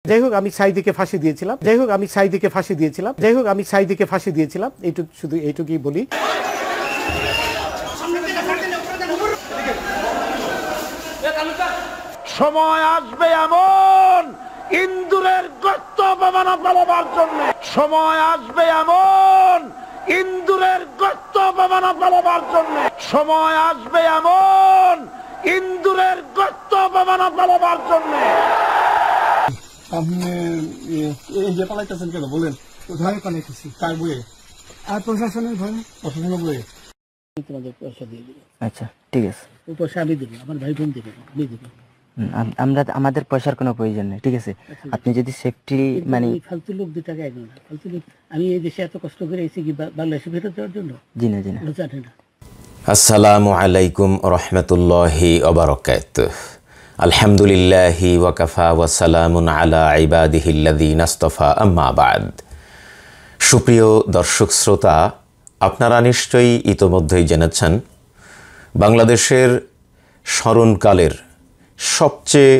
যাই হোক আমি সাইদিকে ফাঁসি দিয়েছিলাম এইটুকু শুধু এইটুকুই বলি। সময় আসবে এমন ইন্দুরের গর্ত অপমানা পালাবার জন্য, সময় আসবে এমন ইন্দুরের গর্ত অপমানা পালাবার জন্য, সময় আসবে এমন ইন্দুরের গর্ত অপমানা পালাবার জন্য। আপনি এই যে পালাইতেছেন কেন বলেন? কোথায় পালাইতেছি? কার বইয়ে? আর প্রশাসনের ভয়ে? প্রশাসনের বইয়ে তোমাদের পয়সা দিয়ে দেবো। আচ্ছা ঠিক আছে, ওই পয়সা আমি দেবো, আমার ভাই বোন দেবে, আমি দেবো। আমরা আমাদের পয়সার কোনো প্রয়োজন নেই, ঠিক আছে? আপনি যদি সেফটি মানে ফালতু লোক 2 টাকা একদম না, ফালতু লোক। আমি এই দেশে এত কষ্ট করে এসেছি কি বাংলাদেশে ফেরত দেওয়ার জন্য? জি না জি না। জানে না। আসসালামু আলাইকুম রহমতুল্লাহি ওয়া বারাকাতুহু। আলহামদুলিল্লাহি ওয়া কাফা ওয়া সালামুন আলা ইবাদিহিল্লাযিনা ইসতাফা, আম্মা বা'দ। সুপ্রিয় দর্শক শ্রোতা, আপনারা নিশ্চয়ই ইতোমধ্যেই জেনেছেন বাংলাদেশের স্মরণকালের সবচেয়ে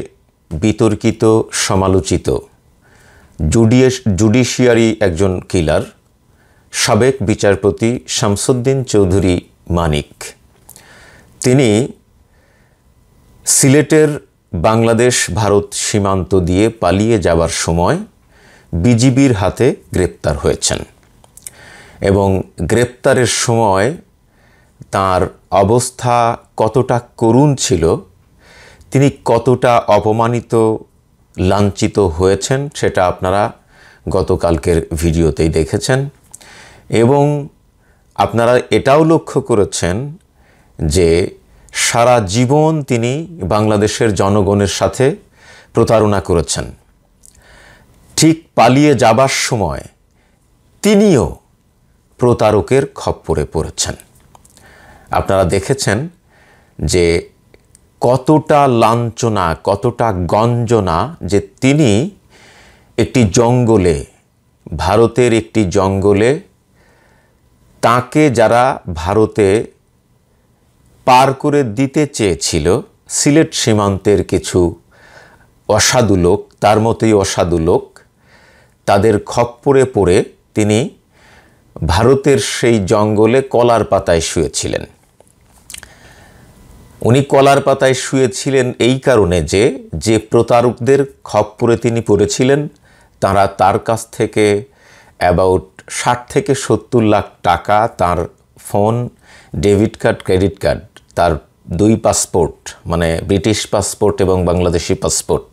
বিতর্কিত সমালোচিত জুডিশিয়ারি একজন কিলার, সাবেক বিচারপতি শামসুদ্দিন চৌধুরী মানিক, তিনি সিলেটের বাংলাদেশ ভারত সীমান্ত দিয়ে পালিয়ে যাওয়ার সময় বিজিবির হাতে গ্রেপ্তার হয়েছেন এবং গ্রেপ্তারের সময় তার অবস্থা কতটা করুণ ছিল, তিনি কতটা অপমানিত লাঞ্ছিত হয়েছেন সেটা আপনারা গতকালকের ভিডিওতেই দেখেছেন এবং আপনারা এটাও লক্ষ্য করেছেন যে সারা জীবন তিনি বাংলাদেশের জনগণের সাথে প্রতারণা করেছেন। ঠিক পালিয়ে যাবার সময় তিনিও প্রতারকের খপ্পরে পড়েছেন। আপনারা দেখেছেন যে কতটা লাঞ্ছনা, কতটা গঞ্জনা, যে তিনি একটি জঙ্গলে, ভারতের একটি জঙ্গলে, তাকে যারা ভারতে পার করে দিতে চেয়েছিল, সিলেট সীমান্তের কিছু অসাধু লোক, তার মতোই অসাধু লোক, তাদের খপ্পরে পড়ে তিনি ভারতের সেই জঙ্গলে কলার পাতায় শুয়েছিলেন। উনি কলার পাতায় শুয়েছিলেন এই কারণে যে প্রতারকদের খপ্পরে তিনি পড়েছিলেন, তারা তার কাছ থেকে অ্যাবাউট 60 থেকে 70 লাখ টাকা, তার phone, debit card, credit card, তার 2 পাসপোর্ট, মানে ব্রিটিশ পাসপোর্ট এবং বাংলাদেশি পাসপোর্ট,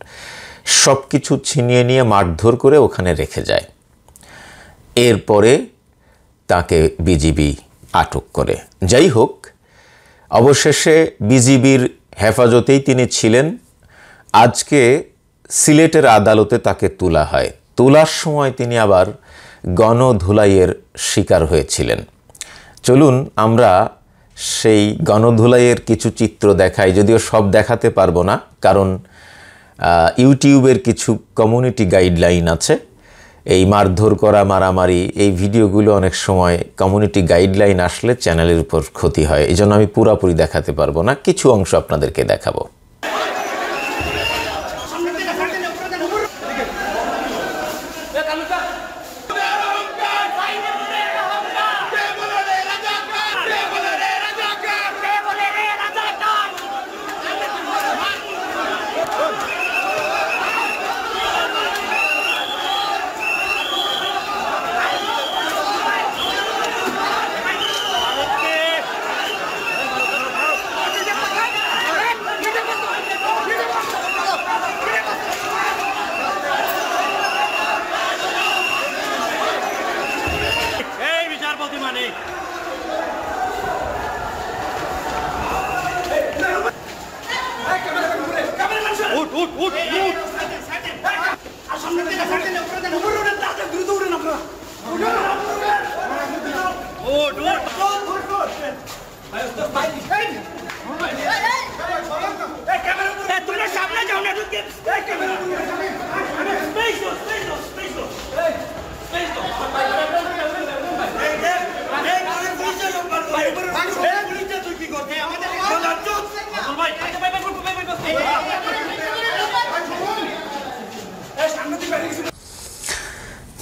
সব কিছু ছিনিয়ে নিয়ে মারধর করে ওখানে রেখে যায়। এরপরে তাকে বিজিবি আটক করে। যাই হোক, অবশেষে বিজিবির হেফাজতেই তিনি ছিলেন। আজকে সিলেটের আদালতে তাকে তোলা হয়। তোলার সময় তিনি আবার গণধুলাইয়ের শিকার হয়েছিলেন। চলুন আমরা সেই গণধুলাইয়ের কিছু চিত্র দেখাই, যদিও সব দেখাতে পারবো না, কারণ ইউটিউবের কিছু কমিউনিটি গাইডলাইন আছে। এই মারধর করা, মারামারি, এই ভিডিওগুলো অনেক সময় কমিউনিটি গাইডলাইন আসলে চ্যানেলের উপর ক্ষতি হয়। এই জন্য আমি পুরোপুরি দেখাতে পারবো না, কিছু অংশ আপনাদেরকে দেখাবো।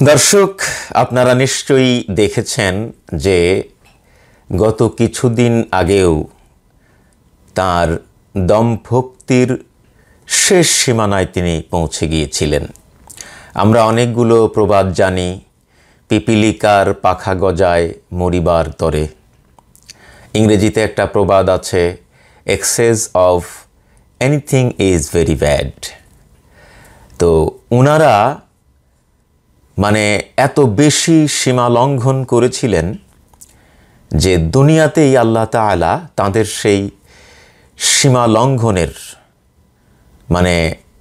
দর্শক, আপনারা নিশ্চয়ই দেখেছেন যে গত কিছুদিন আগেও তার দমভক্তির শেষ সীমানায় তিনি পৌঁছে গিয়েছিলেন। আমরা অনেকগুলো প্রবাদ জানি, পিপিলিকার পাখা গজায় মরিবার তরে। ইংরেজিতে একটা প্রবাদ আছে, access of anything is very bad. তো ওনারা মানে এত বেশি সীমা লঙ্ঘন করেছিলেন যে দুনিয়াতেই আল্লাহ তাআলা তাদের সেই সীমা লঙ্ঘনের মানে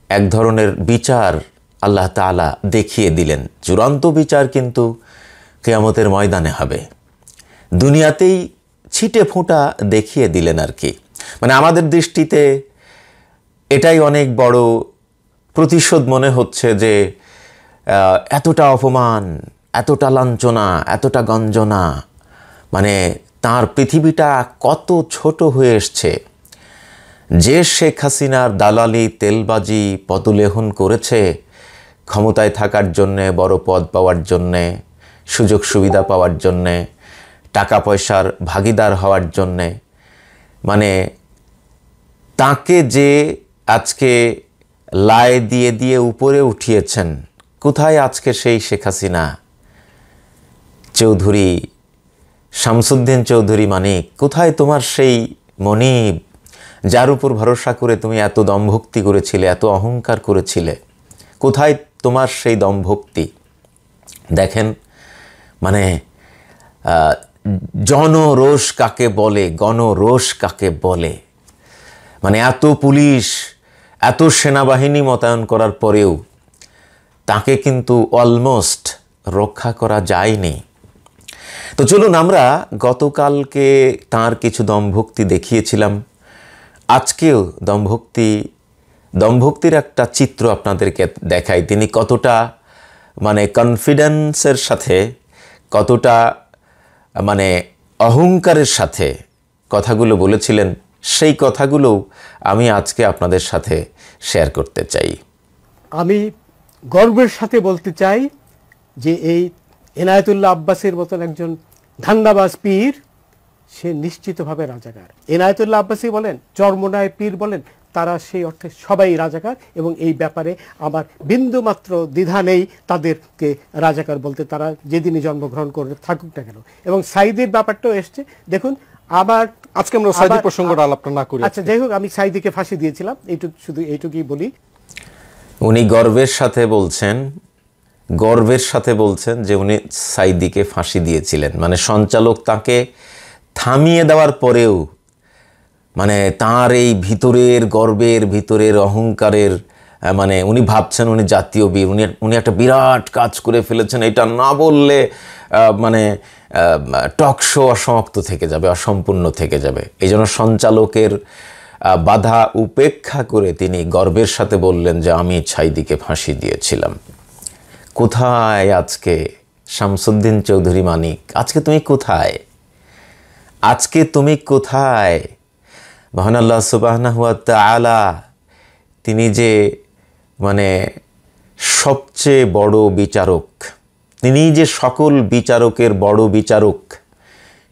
এক ধরনের বিচার আল্লাহ তাআলা দেখিয়ে দিলেন। চূড়ান্ত বিচার কিন্তু কিয়ামতের ময়দানে হবে। দুনিয়াতেই ছিটে ফোঁটা দেখিয়ে দিলেন আর কি। মানে আমাদের দৃষ্টিতে এটাই অনেক বড় প্রতিশোধ মনে হচ্ছে যে এতটা অপমান, এতটা লাঞ্ছনা, এতটা গঞ্জনা, মানে তার পৃথিবীটা কত ছোট হয়ে এসছে। যে শেখ হাসিনার দালালি, তেলবাজি, পদলেহন করেছে ক্ষমতায় থাকার জন্যে, বড় পদ পাওয়ার জন্যে, সুযোগ সুবিধা পাওয়ার জন্যে, টাকা পয়সার ভাগিদার হওয়ার জন্যে, মানে তাকে যে আজকে লায় দিয়ে দিয়ে উপরে উঠিয়েছেন, কোথায় আজকে সেই শেখ হাসিনা চৌধুরী, শামসুদ্দিন চৌধুরী মানিক? কোথায় তোমার সেই মনিব, যার উপর ভরসা করে তুমি এত দমভক্তি করেছিলে, এত অহংকার করেছিলে? কোথায় তোমার সেই দমভক্তি? দেখেন, মানে জনরোষ কাকে বলে, গণরোষ কাকে বলে? মানে এত পুলিশ, এত সেনাবাহিনী মোতায়েন করার পরেও তাকে কিন্তু অলমোস্ট রক্ষা করা যায়নি। তো চলুন, আমরা গতকালকে তার কিছু দমভক্তি দেখিয়েছিলাম, আজকেও দমভক্তির একটা চিত্র আপনাদেরকে দেখাই। তিনি কতটা মানে কনফিডেন্সের সাথে, কতটা মানে অহংকারের সাথে কথাগুলো বলেছিলেন, সেই কথাগুলো আমি আজকে আপনাদের সাথে শেয়ার করতে চাই। আমি গর্বের সাথে বলতে চাই যে এই এনায়েতুল্লাহ আব্বাসের মতন একজন ধান্দাবাজ পীর, সে নিশ্চিতভাবে রাজাকার। এনায়েতুল্লাহ আব্বাসী বলেন, চরমোনায় পীর বলেন, তারা সেই অর্থে সবাই রাজাকার, এবং এই ব্যাপারে আমার বিন্দুমাত্র দ্বিধা নেই তাদেরকে রাজাকার বলতে, তারা যেদিনই জন্মগ্রহণ করে থাকুক না কেন। এবং সাইদির ব্যাপারটাও এসছে, দেখুন আবার আজকে আমরা সাইদি প্রসঙ্গটা আলাপটা না করি। আচ্ছা, যাই হোক, আমি সাইদিকে ফাঁসি দিয়েছিলাম, শুধু এইটুকুই বলি। উনি গর্বের সাথে বলছেন যে উনি সাইদিকে ফাঁসি দিয়েছিলেন। মানে সঞ্চালক তাকে থামিয়ে দেওয়ার পরেও মানে তার এই ভিতরের গর্বের, ভিতরের অহংকারের, মানে উনি ভাবছেন উনি জাতীয় বীর, উনি একটা বিরাট কাজ করে ফেলেছেন, এটা না বললে মানে টক শো অসমাপ্ত থেকে যাবে, অসম্পূর্ণ থেকে যাবে। এই জন্য সঞ্চালকের বাধা উপেক্ষা করে তিনি গর্বের সাথে বললেন যে আমি সাইদিকে ফাঁসি দিয়েছিলাম। কোথায় আজকে শামসুদ্দিন চৌধুরী মানিক? আজকে তুমি কোথায়? আজকে তুমি কোথায়? মহান আল্লাহ সুবহানাহু ওয়া তাআলা তিনি যে মানে সবচেয়ে বড় বিচারক, তিনি যে সকল বিচারকের বড় বিচারক,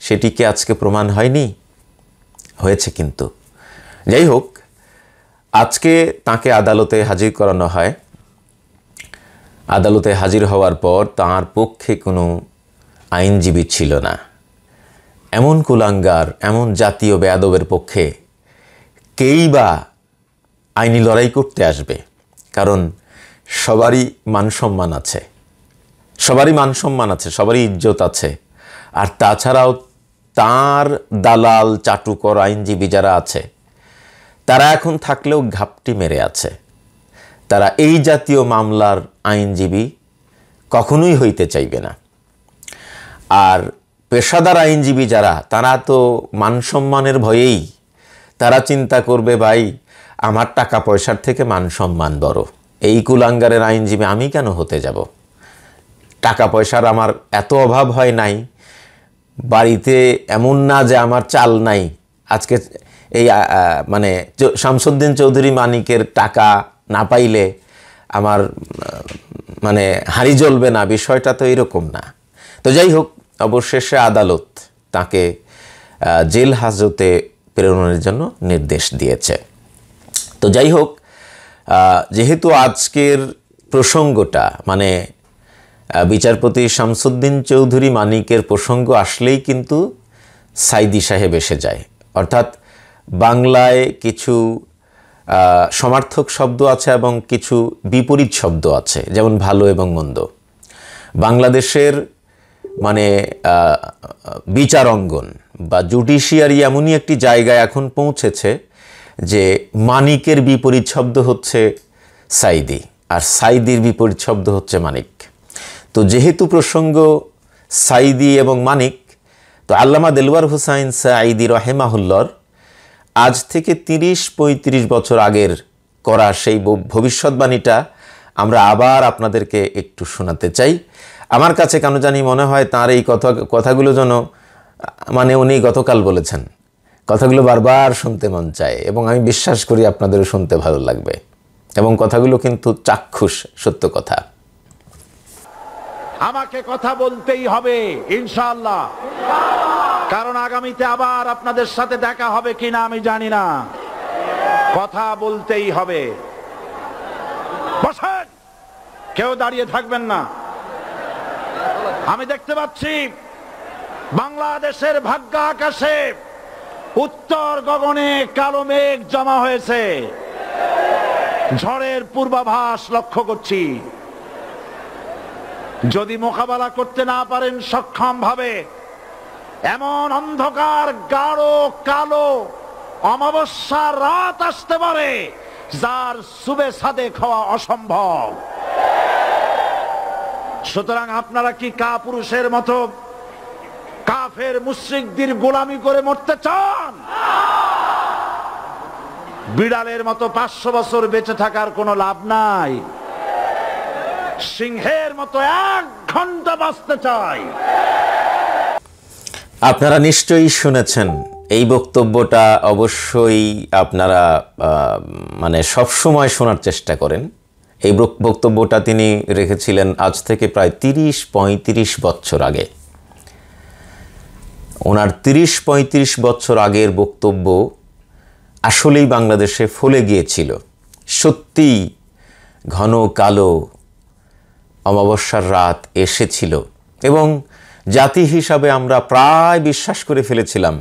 সেটিকে আজকে প্রমাণ হয়নি? হয়েছে কিন্তু। যাই হোক, আজকে তাকে আদালতে হাজির করানো হয়। আদালতে হাজির হওয়ার পর তার পক্ষে কোনো আইনজীবী ছিল না। এমন কুলাঙ্গার, এমন জাতীয় বেয়াদবের পক্ষে কেই বা আইনি লড়াই করতে আসবে? কারণ সবারই মান সম্মান আছে, সবারই ইজ্জত আছে। আর তাছাড়াও তার দালাল, চাটুকর আইনজীবী যারা আছে, তারা এখন থাকলেও ঘাপটি মেরে আছে। তারা এই জাতীয় মামলার আইনজীবী কখনোই হইতে চাইবে না। আর পেশাদার আইনজীবী যারা, তারা তো মান সম্মানের ভয়েই তারা চিন্তা করবে, ভাই আমার টাকা পয়সার থেকে মান সম্মান বড়, এই কুলাঙ্গারের আইনজীবী আমি কেন হতে যাব? টাকা পয়সার আমার এত অভাব হয় নাই, বাড়িতে এমন না যে আমার চাল নাই। আজকে এই মানে শামসুদ্দিন চৌধুরী মানিকের টাকা না পাইলে আমার মানে হাঁড়ি জ্বলবে না, বিষয়টা তো এরকম না। তো যাই হোক, অবশেষে আদালত তাকে জেল হাজতে প্রেরণের জন্য নির্দেশ দিয়েছে। তো যাই হোক, যেহেতু আজকের প্রসঙ্গটা মানে বিচারপতি শামসুদ্দিন চৌধুরী মানিকের প্রসঙ্গ আসলেই কিন্তু সাইদি সাহেব এসে যায়। অর্থাৎ বাংলায় কিছু সমার্থক শব্দ আছে এবং কিছু বিপরীত শব্দ আছে, যেমন ভালো এবং মন্দ। বাংলাদেশের মানে বিচার অঙ্গন বা জুডিশিয়ারি এমনই একটি জায়গায় এখন পৌঁছেছে যে মানিকের বিপরীত শব্দ হচ্ছে সাইদি, আর সাইদির বিপরীত শব্দ হচ্ছে মানিক। তো যেহেতু প্রসঙ্গ সাইদি এবং মানিক, তো আল্লামা দেলওয়ার হুসাইন সাঈদী রাহিমাহুল্লাহর আজ থেকে ৩০-৩৫ বছর আগের করা সেই ভবিষ্যৎবাণীটা আমরা আবার আপনাদেরকে একটু শোনাতে চাই। আমার কাছে কেন জানি মনে হয় তার এই কথাগুলো যেন মানে উনি গতকাল বলেছেন, কথাগুলো বারবার শুনতে মন চায় এবং আমি বিশ্বাস করি আপনাদেরও শুনতে ভালো লাগবে, এবং কথাগুলো কিন্তু চাক্ষুষ সত্য কথা। আমাকে কথা বলতেই হবে ইনশাআল্লাহ, কারণ আগামীতে আবার আপনাদের সাথে দেখা হবে কিনা আমি জানি না। কথা বলতেই হবে। বসেন, কেউ দাঁড়িয়ে থাকবেন না। আমি দেখতে পাচ্ছি বাংলাদেশের ভাগ্য আকাশে উত্তর গগনে কালো মেঘ জমা হয়েছে, ঝড়ের পূর্বাভাস লক্ষ্য করছি। যদি মোকাবেলা করতে না পারেন সক্ষম ভাবে, এমন অন্ধকার গাঢ় কালো অমাবস্যার রাত আসতে পারে যার সুবে সাদেক হওয়া অসম্ভব। সুতরাং আপনারা কি কাপুরুষের মতো কাফের মুশরিকদের গোলামি করে মরতে চান? বিড়ালের মতো 500 বছর বেঁচে থাকার কোনো লাভ নাই। সিংহের মতো 1 ঘন্টা বাঁচতে চাই। আপনারা নিশ্চয়ই শুনেছেন এই বক্তব্যটা, অবশ্যই আপনারা মানে সবসময় শোনার চেষ্টা করেন। এই বক্তব্যটা তিনি রেখেছিলেন আজ থেকে প্রায় 30-35 বছর আগে। ওনার 30-35 বছর আগের বক্তব্য আসলেই বাংলাদেশে ফলে গিয়েছিল। সত্যি ঘন কালো অমাবস্যার রাত এসেছিল এবং জাতি হিসাবে আমরা প্রায় বিশ্বাস করে ফেলেছিলাম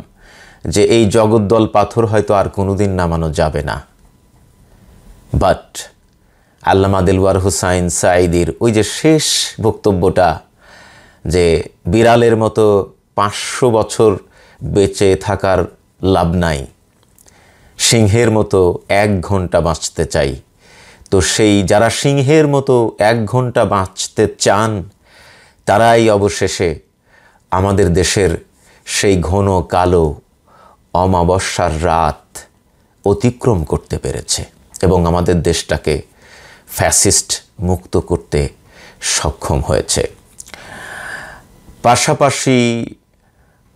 যে এই জগদ্দল পাথর হয়তো আর কোনোদিন নামানো যাবে না। বাট আল্লামা দেলওয়ার হুসাইন সাঈদীর ওই যে শেষ বক্তব্যটা, যে বিড়ালের মতো 500 বছর বেঁচে থাকার লাভ নাই, সিংহের মতো 1 ঘন্টা বাঁচতে চাই। তো সেই যারা সিংহের মতো 1 ঘন্টা বাঁচতে চান তারাই অবশেষে আমাদের দেশের সেই ঘন কালো অমাবস্যার রাত অতিক্রম করতে পেরেছে এবং আমাদের দেশটাকে ফ্যাসিস্ট মুক্ত করতে সক্ষম হয়েছে। পাশাপাশি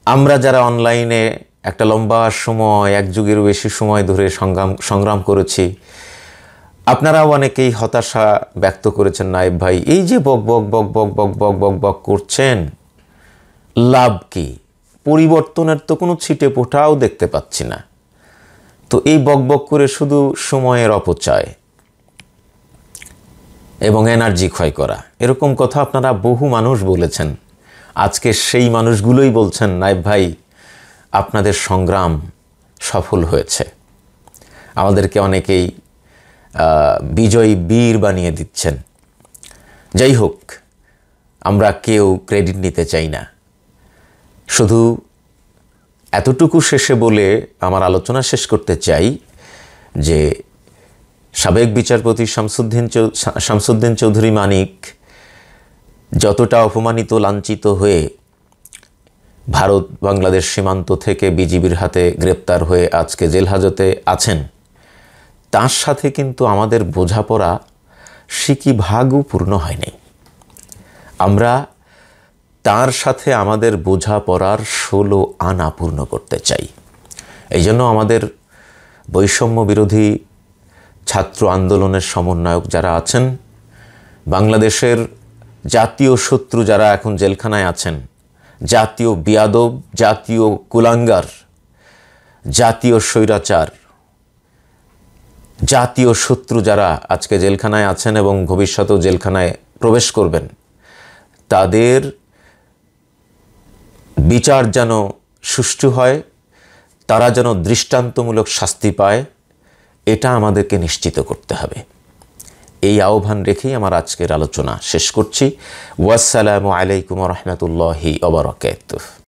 আমরা যারা অনলাইনে একটা লম্বা সময়, 1 যুগেরও বেশি সময় ধরে সংগ্রাম করেছি, আপনারাও অনেকেই হতাশা ব্যক্ত করেছেন, নায়েব ভাই এই যে বক বক বক বক বক বক বক বক করছেন, লাভ কি? পরিবর্তনের তো কোনো ছিটে ফোঁটাও দেখতে পাচ্ছি না। তো এই বক বক করে শুধু সময়ের অপচয় এবং এনার্জি ক্ষয় করা, এরকম কথা আপনারা বহু মানুষ বলেছেন। আজকে সেই মানুষগুলোই বলছেন, নায়েব ভাই আপনাদের সংগ্রাম সফল হয়েছে। আমাদেরকে অনেকেই বিজয়ী বীর বানিয়ে দিচ্ছেন। যাই হোক, আমরা কেউ ক্রেডিট নিতে চাই না। শুধু এতটুকু শেষে বলে আমার আলোচনা শেষ করতে চাই যে সাবেক বিচারপতি শামসুদ্দিন চৌধুরী মানিক যতটা অপমানিত, লাঞ্ছিত হয়ে ভারত বাংলাদেশ সীমান্ত থেকে বিজিবির হাতে গ্রেপ্তার হয়ে আজকে জেল হাজতে আছেন, তার সাথে কিন্তু আমাদের বোঝাপড়া সিকিভাগও পূর্ণ হয়নি। আমরা তার সাথে আমাদের বোঝাপড়ার 16 আনা পূর্ণ করতে চাই। এই জন্য আমাদের বৈষম্য বিরোধী ছাত্র আন্দোলনের সমন্বয়ক যারা আছেন বাংলাদেশের জাতীয় শত্রু যারা এখন জেলখানায় আছেন, জাতীয় বিয়াদব, জাতীয় কুলাঙ্গার, জাতীয় স্বৈরাচার, জাতীয় শত্রু যারা আজকে জেলখানায় আছেন এবং ভবিষ্যতেও জেলখানায় প্রবেশ করবেন, তাদের বিচার যেন সুষ্ঠু হয়, তারা যেন দৃষ্টান্তমূলক শাস্তি পায়, এটা আমাদেরকে নিশ্চিত করতে হবে। এই আহ্বান রেখেই আমার আজকের আলোচনা শেষ করছি। ওয়াসসালামু আলাইকুম ওয়া রাহমাতুল্লাহি ওয়া বারাকাতুহু।